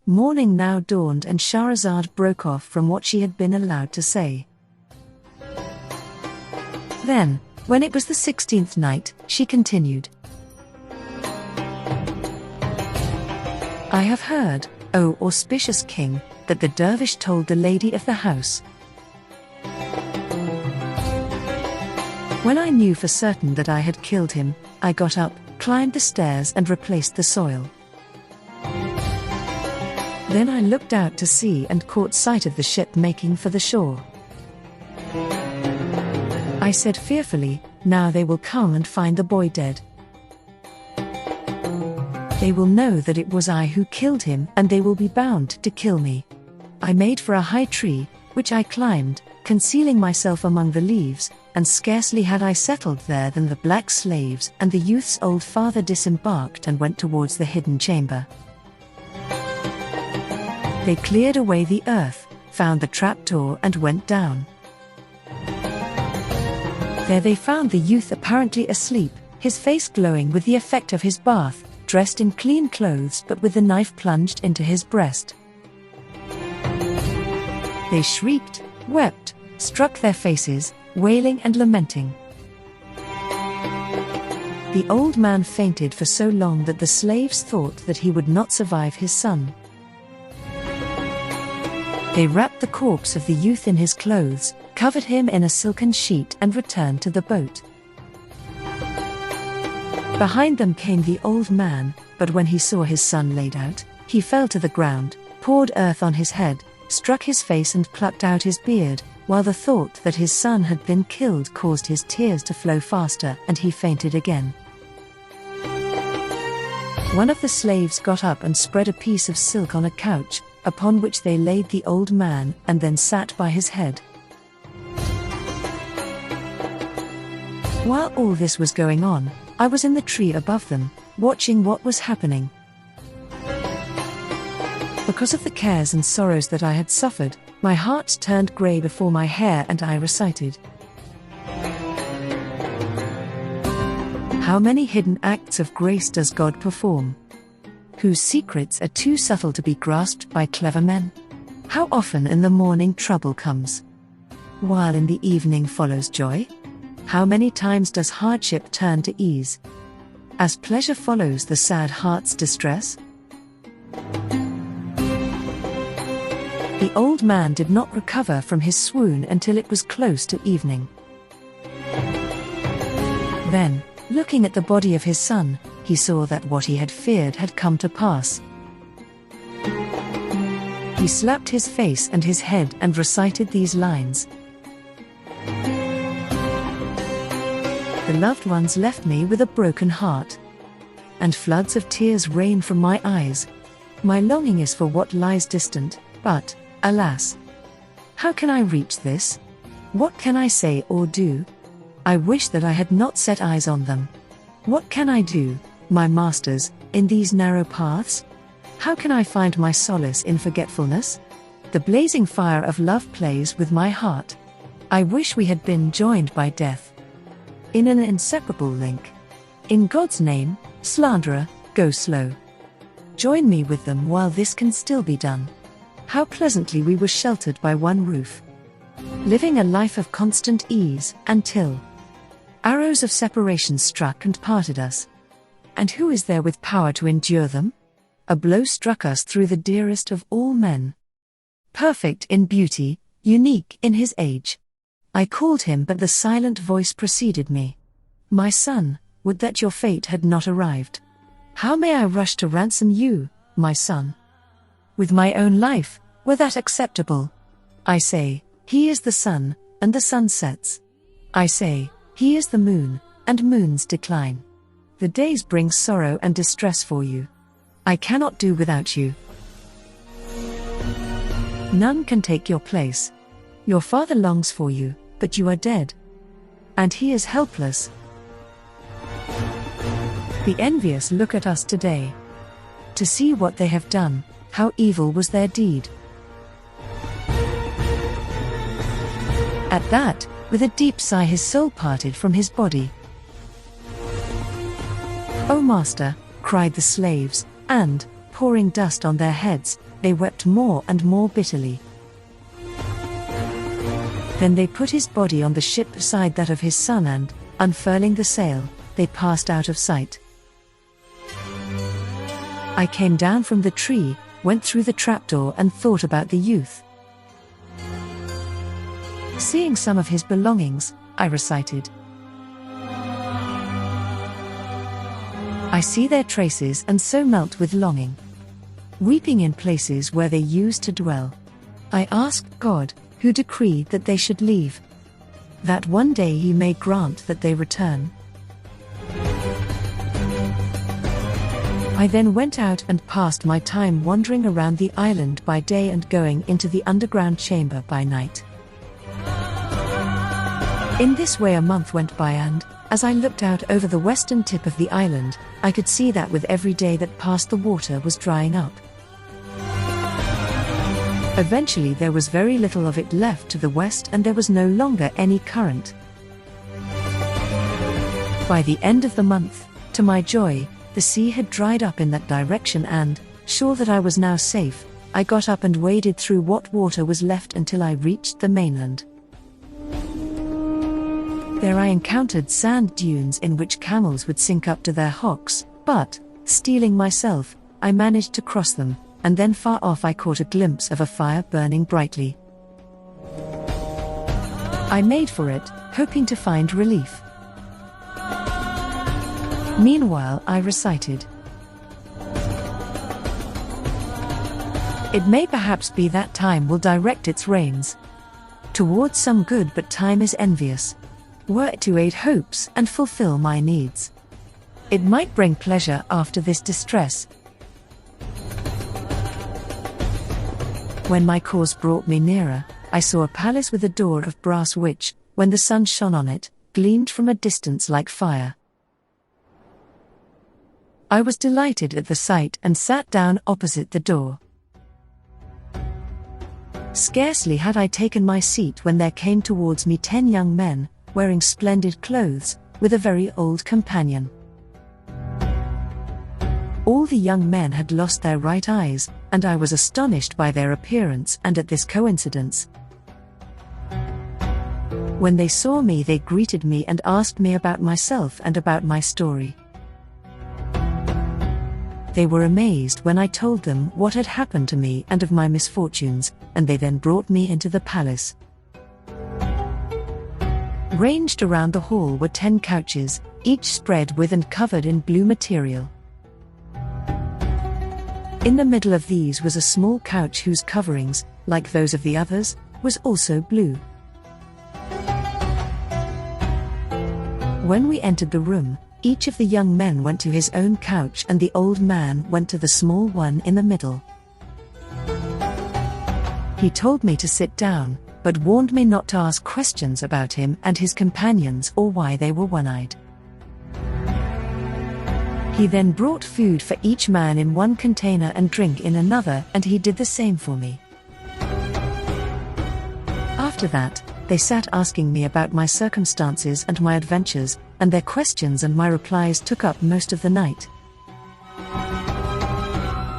Morning now dawned and Shahrazaad broke off from what she had been allowed to say. Then, when it was the 16th night, she continued. I have heard, O auspicious king, that the dervish told the lady of the house. When I knew for certain that I had killed him, I got up, climbed the stairs and replaced the soil. Then I looked out to sea and caught sight of the ship making for the shore. I said fearfully, now they will come and find the boy dead. They will know that it was I who killed him and they will be bound to kill me. I made for a high tree, which I climbed, concealing myself among the leaves, and scarcely had I settled there than the black slaves and the youth's old father disembarked and went towards the hidden chamber. They cleared away the earth, found the trapdoor and went down. There they found the youth apparently asleep, his face glowing with the effect of his bath, dressed in clean clothes but with the knife plunged into his breast. They shrieked, wept, struck their faces, wailing and lamenting. The old man fainted for so long that the slaves thought that he would not survive his son. They wrapped the corpse of the youth in his clothes, covered him in a silken sheet and returned to the boat. Behind them came the old man, but when he saw his son laid out, he fell to the ground, poured earth on his head, struck his face and plucked out his beard, while the thought that his son had been killed caused his tears to flow faster and he fainted again. One of the slaves got up and spread a piece of silk on a couch, upon which they laid the old man and then sat by his head. While all this was going on, I was in the tree above them, watching what was happening. Because of the cares and sorrows that I had suffered, my heart turned grey before my hair and I recited. How many hidden acts of grace does God perform, whose secrets are too subtle to be grasped by clever men? How often in the morning trouble comes, while in the evening follows joy? How many times does hardship turn to ease, as pleasure follows the sad heart's distress? The old man did not recover from his swoon until it was close to evening. Then, looking at the body of his son, he saw that what he had feared had come to pass. He slapped his face and his head and recited these lines. The loved ones left me with a broken heart, and floods of tears rain from my eyes. My longing is for what lies distant, but, alas, how can I reach this? What can I say or do? I wish that I had not set eyes on them. What can I do, my masters, in these narrow paths? How can I find my solace in forgetfulness? The blazing fire of love plays with my heart. I wish we had been joined by death in an inseparable link. In God's name, slanderer, go slow. Join me with them while this can still be done. How pleasantly we were sheltered by one roof, living a life of constant ease, until arrows of separation struck and parted us. And who is there with power to endure them? A blow struck us through the dearest of all men. Perfect in beauty, unique in his age. I called him but the silent voice preceded me. My son, would that your fate had not arrived. How may I rush to ransom you, my son? With my own life, were that acceptable? I say, he is the sun, and the sun sets. I say, he is the moon, and moons decline. The days bring sorrow and distress for you. I cannot do without you. None can take your place. Your father longs for you, but you are dead, and he is helpless. The envious look at us today, to see what they have done, how evil was their deed. At that, with a deep sigh his soul parted from his body. "O master," cried the slaves, and, pouring dust on their heads, they wept more and more bitterly. Then they put his body on the ship beside that of his son and, unfurling the sail, they passed out of sight. I came down from the tree, went through the trapdoor and thought about the youth. Seeing some of his belongings, I recited, I see their traces and so melt with longing, weeping in places where they used to dwell. I asked God, who decreed that they should leave, that one day he may grant that they return. I then went out and passed my time wandering around the island by day and going into the underground chamber by night. In this way a month went by and, as I looked out over the western tip of the island, I could see that with every day that passed the water was drying up. Eventually there was very little of it left to the west and there was no longer any current. By the end of the month, to my joy, the sea had dried up in that direction and, sure that I was now safe, I got up and waded through what water was left until I reached the mainland. There I encountered sand dunes in which camels would sink up to their hocks, but, steeling myself, I managed to cross them, and then far off I caught a glimpse of a fire burning brightly. I made for it, hoping to find relief. Meanwhile I recited, it may perhaps be that time will direct its rains towards some good, but time is envious. Were it to aid hopes and fulfill my needs, it might bring pleasure after this distress. When my course brought me nearer, I saw a palace with a door of brass which, when the sun shone on it, gleamed from a distance like fire. I was delighted at the sight and sat down opposite the door. Scarcely had I taken my seat when there came towards me 10 young men, wearing splendid clothes, with a very old companion. All the young men had lost their right eyes, and I was astonished by their appearance and at this coincidence. When they saw me, they greeted me and asked me about myself and about my story. They were amazed when I told them what had happened to me and of my misfortunes, and they then brought me into the palace. Ranged around the hall were 10 couches, each spread with and covered in blue material. In the middle of these was a small couch whose coverings, like those of the others, was also blue. When we entered the room, each of the young men went to his own couch and the old man went to the small one in the middle. He told me to sit down, but warned me not to ask questions about him and his companions or why they were one-eyed. He then brought food for each man in one container and drink in another, and he did the same for me. After that, they sat asking me about my circumstances and my adventures, and their questions and my replies took up most of the night.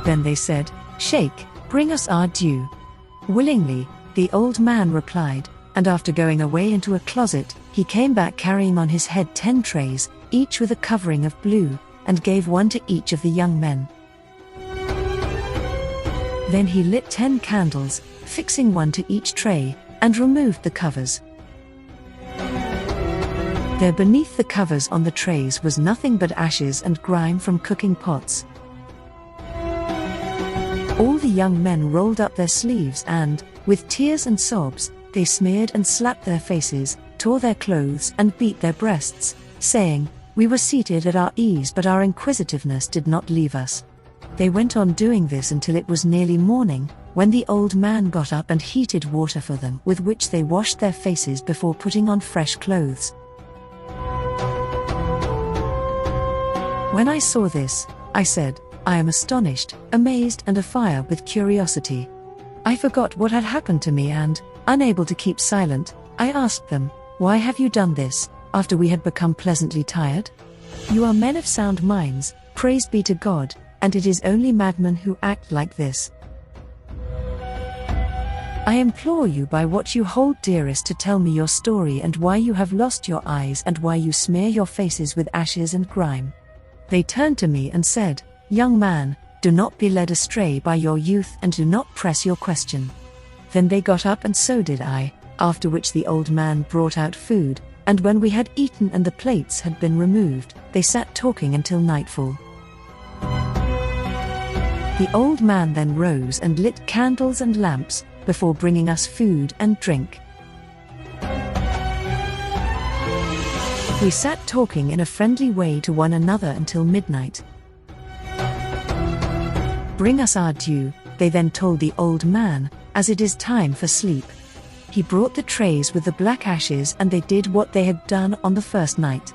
Then they said, "Sheikh, bring us our due." "Willingly," the old man replied, and after going away into a closet, he came back carrying on his head 10 trays, each with a covering of blue, and gave one to each of the young men. Then he lit 10 candles, fixing one to each tray, and removed the covers. There beneath the covers on the trays was nothing but ashes and grime from cooking pots. All the young men rolled up their sleeves and, with tears and sobs, they smeared and slapped their faces, tore their clothes and beat their breasts, saying, "We were seated at our ease, but our inquisitiveness did not leave us." They went on doing this until it was nearly morning, when the old man got up and heated water for them with which they washed their faces before putting on fresh clothes. When I saw this, I said, "I am astonished, amazed and afire with curiosity." I forgot what had happened to me and, unable to keep silent, I asked them, "Why have you done this, after we had become pleasantly tired? You are men of sound minds, praise be to God, and it is only madmen who act like this." I implore you by what you hold dearest to tell me your story and why you have lost your eyes and why you smear your faces with ashes and grime." They turned to me and said, "Young man, do not be led astray by your youth and do not press your question." Then they got up and so did I, after which the old man brought out food, and when we had eaten and the plates had been removed, they sat talking until nightfall. The old man then rose and lit candles and lamps, before bringing us food and drink. We sat talking in a friendly way to one another until midnight. "Bring us our due," they then told the old man, "as it is time for sleep." He brought the trays with the black ashes and they did what they had done on the first night.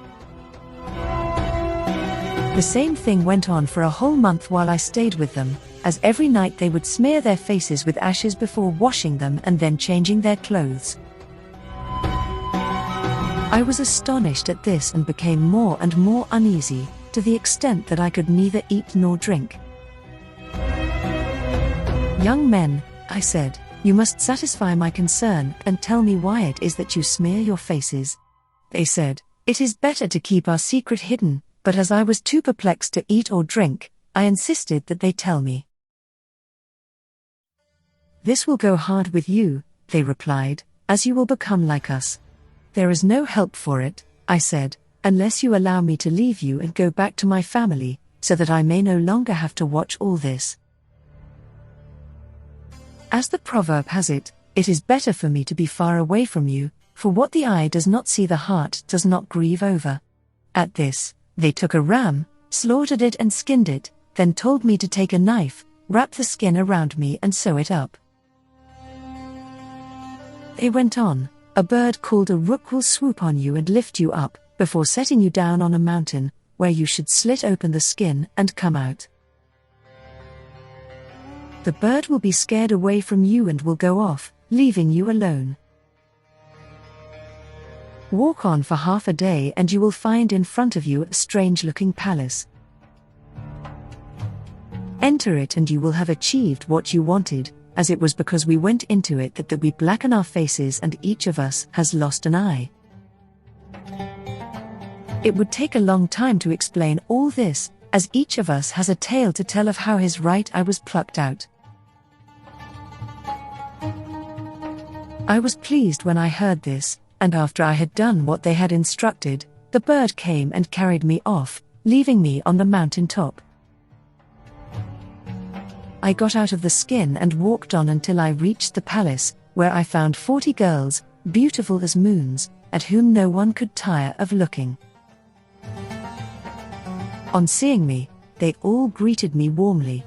The same thing went on for a whole month while I stayed with them, as every night they would smear their faces with ashes before washing them and then changing their clothes. I was astonished at this and became more and more uneasy, to the extent that I could neither eat nor drink. "Young men," I said, "you must satisfy my concern and tell me why it is that you smear your faces." They said, "It is better to keep our secret hidden," but as I was too perplexed to eat or drink, I insisted that they tell me. "This will go hard with you," they replied, "as you will become like us." "There is no help for it," I said, "unless you allow me to leave you and go back to my family, so that I may no longer have to watch all this. As the proverb has it, it is better for me to be far away from you, for what the eye does not see the heart does not grieve over." At this, they took a ram, slaughtered it and skinned it, then told me to take a knife, wrap the skin around me and sew it up. They went on, "A bird called a rook will swoop on you and lift you up, before setting you down on a mountain, where you should slit open the skin and come out. The bird will be scared away from you and will go off, leaving you alone. Walk on for half a day and you will find in front of you a strange-looking palace. Enter it and you will have achieved what you wanted, as it was because we went into it that we blacken our faces and each of us has lost an eye." It would take a long time to explain all this, as each of us has a tale to tell of how his right eye was plucked out. I was pleased when I heard this, and after I had done what they had instructed, the bird came and carried me off, leaving me on the mountain top. I got out of the skin and walked on until I reached the palace, where I found 40 girls, beautiful as moons, at whom no one could tire of looking. On seeing me, they all greeted me warmly.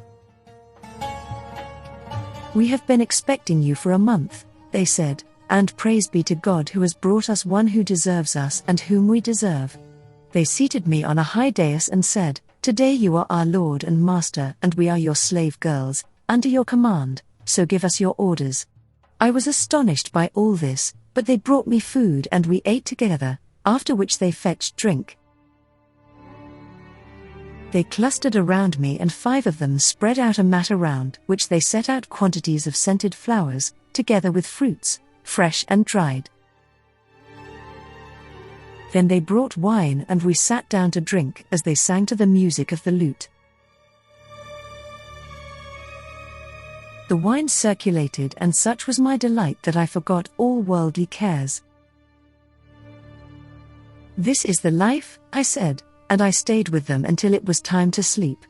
"We have been expecting you for a month," they said, "and praise be to God who has brought us one who deserves us and whom we deserve." They seated me on a high dais and said, "Today you are our Lord and Master and we are your slave girls, under your command, so give us your orders." I was astonished by all this, but they brought me food and we ate together, after which they fetched drink. They clustered around me and 5 of them spread out a mat around which they set out quantities of scented flowers, together with fruits, fresh and dried. Then they brought wine and we sat down to drink as they sang to the music of the lute. The wine circulated and such was my delight that I forgot all worldly cares. "This is the life," I said, and I stayed with them until it was time to sleep.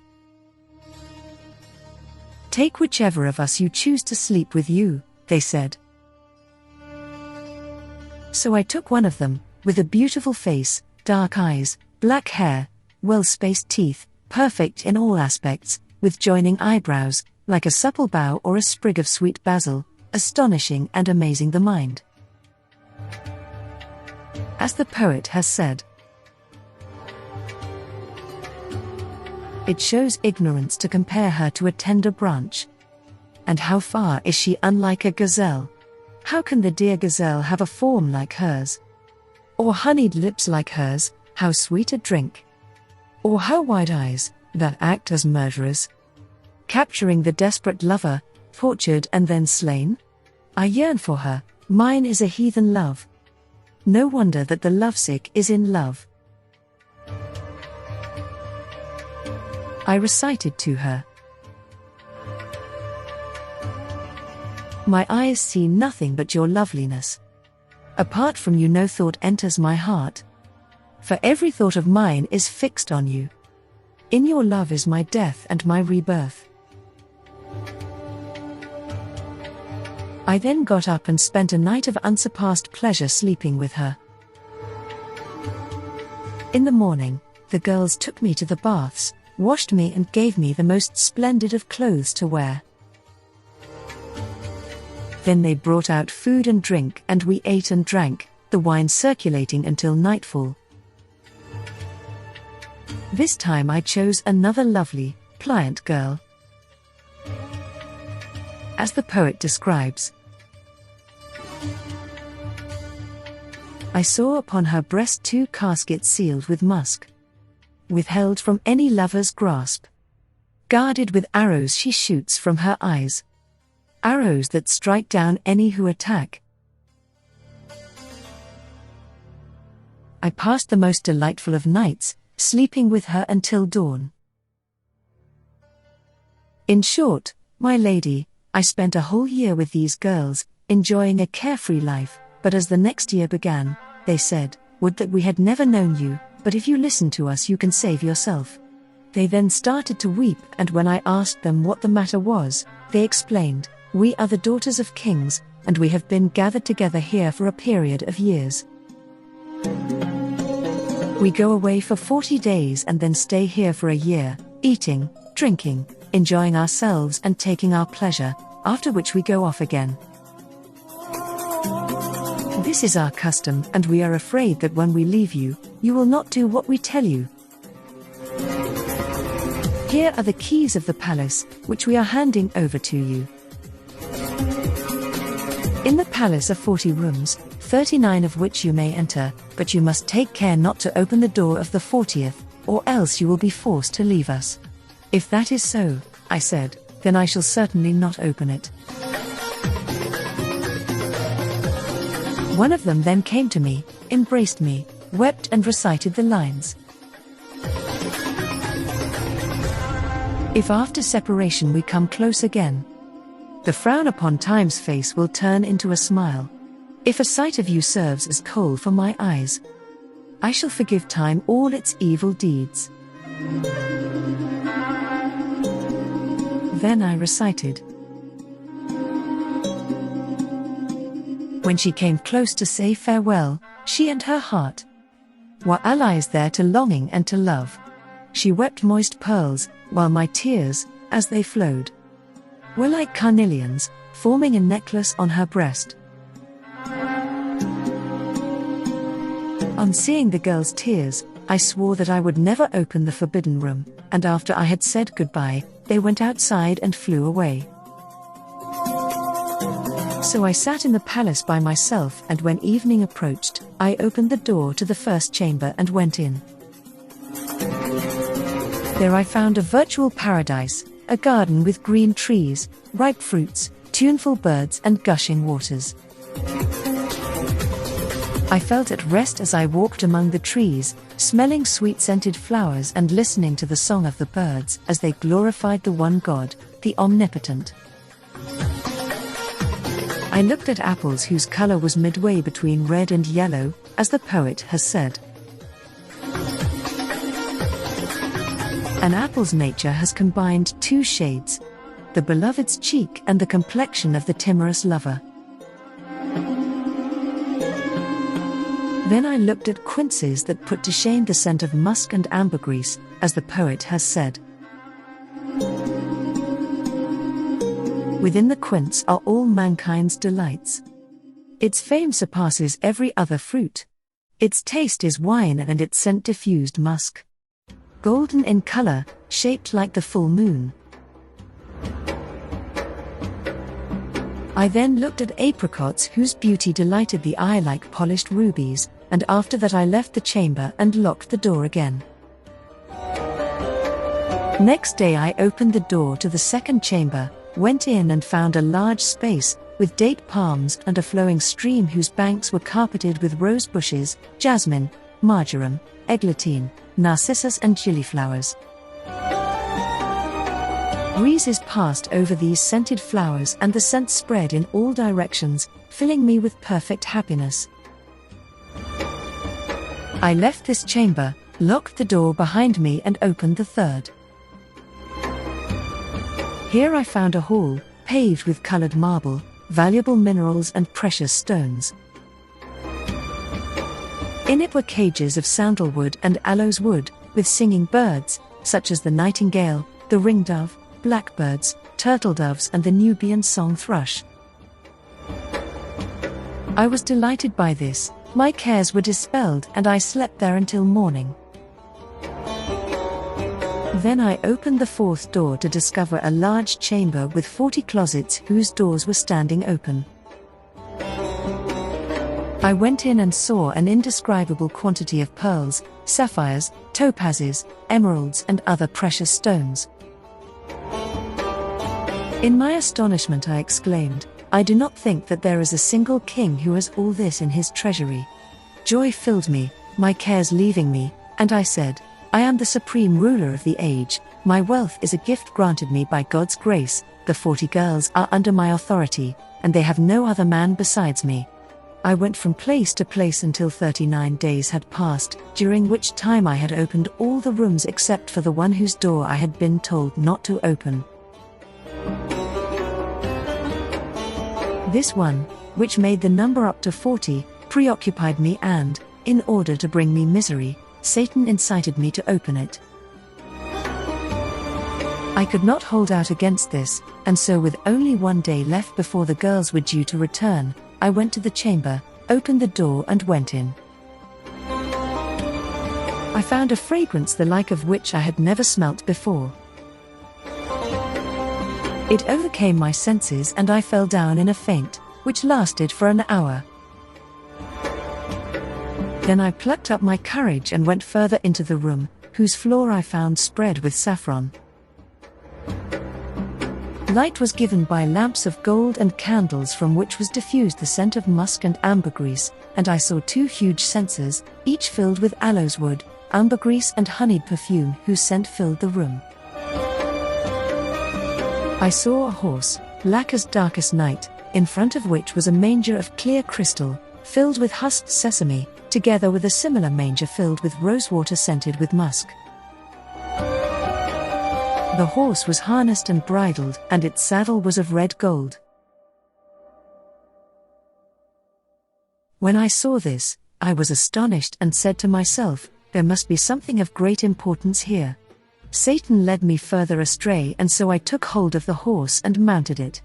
"Take whichever of us you choose to sleep with you," they said. So I took one of them, with a beautiful face, dark eyes, black hair, well-spaced teeth, perfect in all aspects, with joining eyebrows, like a supple bough or a sprig of sweet basil, astonishing and amazing the mind. As the poet has said, "It shows ignorance to compare her to a tender branch. And how far is she unlike a gazelle? How can the dear gazelle have a form like hers? Or honeyed lips like hers, how sweet a drink? Or how wide eyes, that act as murderers? Capturing the desperate lover, tortured and then slain? I yearn for her, mine is a heathen love. No wonder that the lovesick is in love. I recited to her. My eyes see nothing but your loveliness. Apart from you no thought enters my heart. For every thought of mine is fixed on you. In your love is my death and my rebirth. I then got up and spent a night of unsurpassed pleasure sleeping with her. In the morning, the girls took me to the baths, washed me and gave me the most splendid of clothes to wear. Then they brought out food and drink and we ate and drank, the wine circulating until nightfall. This time I chose another lovely, pliant girl. As the poet describes, I saw upon her breast 2 caskets sealed with musk, withheld from any lover's grasp. Guarded with arrows she shoots from her eyes, arrows that strike down any who attack. I passed the most delightful of nights, sleeping with her until dawn. In short, my lady, I spent a whole year with these girls, enjoying a carefree life, but as the next year began, they said, "Would that we had never known you, but if you listen to us you can save yourself." They then started to weep, and when I asked them what the matter was, they explained, "We are the daughters of kings, and we have been gathered together here for a period of years. We go away for 40 days and then stay here for a year, eating, drinking, enjoying ourselves and taking our pleasure, after which we go off again. This is our custom, and we are afraid that when we leave you, you will not do what we tell you. Here are the keys of the palace, which we are handing over to you. In the palace are 40 rooms, 39 of which you may enter, but you must take care not to open the door of the 40th, or else you will be forced to leave us." "If that is so," I said, "then I shall certainly not open it." One of them then came to me, embraced me, wept and recited the lines. "If after separation we come close again, the frown upon time's face will turn into a smile. If a sight of you serves as coal for my eyes, I shall forgive time all its evil deeds." Then I recited. When she came close to say farewell, she and her heart were allies there to longing and to love. She wept moist pearls, while my tears, as they flowed, were like carnelians, forming a necklace on her breast. On seeing the girl's tears, I swore that I would never open the forbidden room, and after I had said goodbye, they went outside and flew away. So I sat in the palace by myself, and when evening approached, I opened the door to the first chamber and went in. There I found a virtual paradise, a garden with green trees, ripe fruits, tuneful birds and gushing waters. I felt at rest as I walked among the trees, smelling sweet-scented flowers and listening to the song of the birds as they glorified the one God, the Omnipotent. I looked at apples whose color was midway between red and yellow, as the poet has said. An apple's nature has combined 2 shades, the beloved's cheek and the complexion of the timorous lover. Then I looked at quinces that put to shame the scent of musk and ambergris, as the poet has said. Within the quince are all mankind's delights. Its fame surpasses every other fruit. Its taste is wine and its scent diffused musk. Golden in color, shaped like the full moon. I then looked at apricots whose beauty delighted the eye like polished rubies, and after that I left the chamber and locked the door again. Next day I opened the door to the second chamber, went in and found a large space, with date palms and a flowing stream whose banks were carpeted with rose bushes, jasmine, marjoram, eglantine, narcissus and gilliflowers. Breezes passed over these scented flowers and the scent spread in all directions, filling me with perfect happiness. I left this chamber, locked the door behind me and opened the third. Here I found a hall, paved with colored marble, valuable minerals and precious stones. In it were cages of sandalwood and aloes wood, with singing birds, such as the nightingale, the ringdove, blackbirds, turtledoves and the Nubian song thrush. I was delighted by this, my cares were dispelled and I slept there until morning. Then I opened the fourth door to discover a large chamber with 40 closets whose doors were standing open. I went in and saw an indescribable quantity of pearls, sapphires, topazes, emeralds and other precious stones. In my astonishment I exclaimed, "I do not think that there is a single king who has all this in his treasury." Joy filled me, my cares leaving me, and I said, "I am the supreme ruler of the age, my wealth is a gift granted me by God's grace, the 40 girls are under my authority, and they have no other man besides me." I went from place to place until 39 days had passed, during which time I had opened all the rooms except for the one whose door I had been told not to open. This one, which made the number up to 40, preoccupied me and, in order to bring me misery, Satan incited me to open it. I could not hold out against this, and so with only one day left before the girls were due to return, I went to the chamber, opened the door and went in. I found a fragrance the like of which I had never smelt before. It overcame my senses and I fell down in a faint, which lasted for an hour. Then I plucked up my courage and went further into the room, whose floor I found spread with saffron. Light was given by lamps of gold and candles from which was diffused the scent of musk and ambergris, and I saw 2 huge censers, each filled with aloes wood, ambergris and honeyed perfume whose scent filled the room. I saw a horse, black as darkest night, in front of which was a manger of clear crystal, filled with husked sesame, together with a similar manger filled with rosewater scented with musk. The horse was harnessed and bridled, and its saddle was of red gold. When I saw this, I was astonished and said to myself, "There must be something of great importance here." Satan led me further astray, and so I took hold of the horse and mounted it.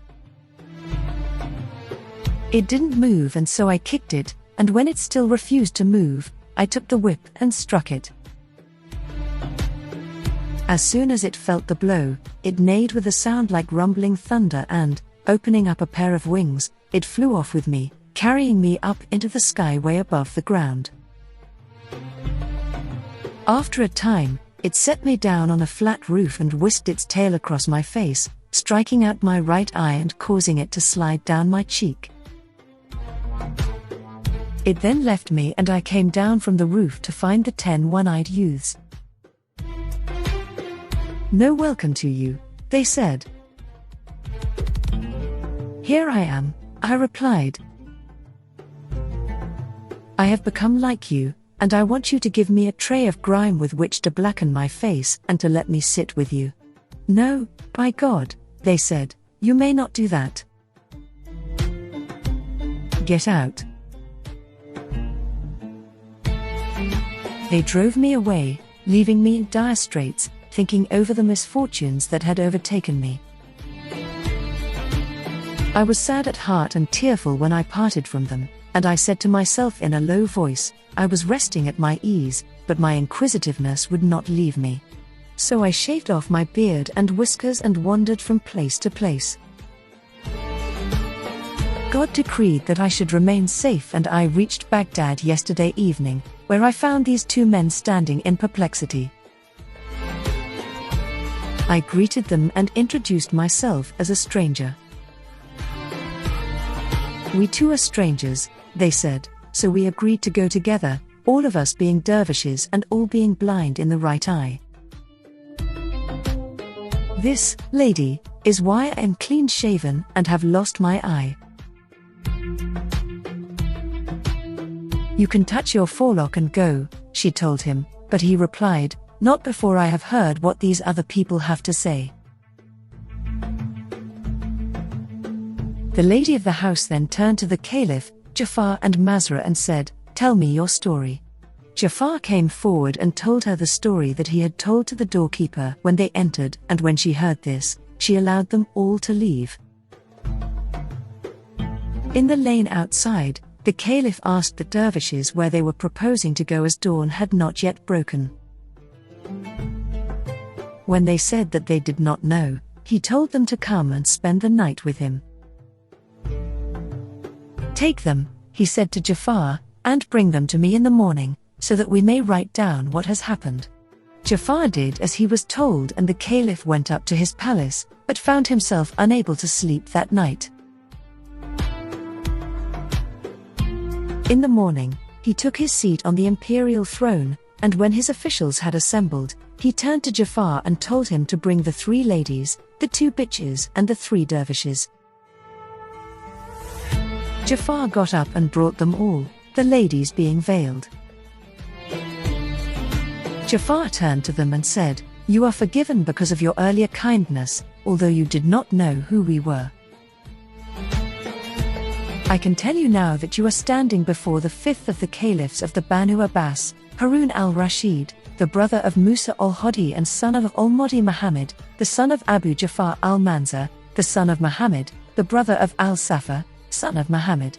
It didn't move, and so I kicked it, and when it still refused to move, I took the whip and struck it. As soon as it felt the blow, it neighed with a sound like rumbling thunder and, opening up a pair of wings, it flew off with me, carrying me up into the sky way above the ground. After a time, it set me down on a flat roof and whisked its tail across my face, striking out my right eye and causing it to slide down my cheek. It then left me and I came down from the roof to find the 10 one-eyed youths. "No welcome to you," they said. "Here I am," I replied. "I have become like you, and I want you to give me a tray of grime with which to blacken my face and to let me sit with you." "No, by God," they said, "you may not do that. Get out." They drove me away, leaving me in dire straits, thinking over the misfortunes that had overtaken me. I was sad at heart and tearful when I parted from them, and I said to myself in a low voice, I was resting at my ease, but my inquisitiveness would not leave me. So I shaved off my beard and whiskers and wandered from place to place. God decreed that I should remain safe, and I reached Baghdad yesterday evening, where I found these 2 men standing in perplexity. I greeted them and introduced myself as a stranger. "We too are strangers," they said, "so we agreed to go together, all of us being dervishes and all being blind in the right eye. This, lady, is why I am clean-shaven and have lost my eye. You can touch your forelock and go," she told him, but he replied, "Not before I have heard what these other people have to say." The lady of the house then turned to the Caliph, Jafar and Mazra and said, "Tell me your story." Jafar came forward and told her the story that he had told to the doorkeeper when they entered, and when she heard this, she allowed them all to leave. In the lane outside, the Caliph asked the dervishes where they were proposing to go as dawn had not yet broken. When they said that they did not know, he told them to come and spend the night with him. "Take them," he said to Jafar, "and bring them to me in the morning, so that we may write down what has happened." Jafar did as he was told, and the Caliph went up to his palace, but found himself unable to sleep that night. In the morning, he took his seat on the imperial throne, and when his officials had assembled, he turned to Jafar and told him to bring the 3 ladies, the 2 bitches and the 3 dervishes. Jafar got up and brought them all, the ladies being veiled. Jafar turned to them and said, "You are forgiven because of your earlier kindness, although you did not know who we were. I can tell you now that you are standing before the 5th of the caliphs of the Banu Abbas, Harun al-Rashid, the brother of Musa al-Hadi and son of al-Mahdi Muhammad, the son of Abu Jafar al-Manzar, the son of Muhammad, the brother of al-Safa, son of Muhammad.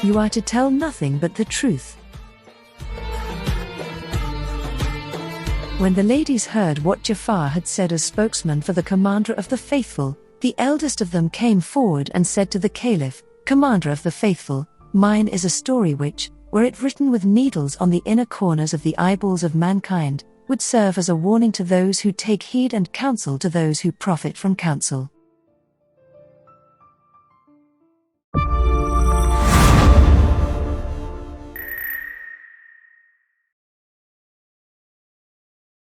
You are to tell nothing but the truth." When the ladies heard what Jafar had said as spokesman for the commander of the faithful, the eldest of them came forward and said to the Caliph, "Commander of the faithful, mine is a story which, were it written with needles on the inner corners of the eyeballs of mankind, would serve as a warning to those who take heed and counsel to those who profit from counsel.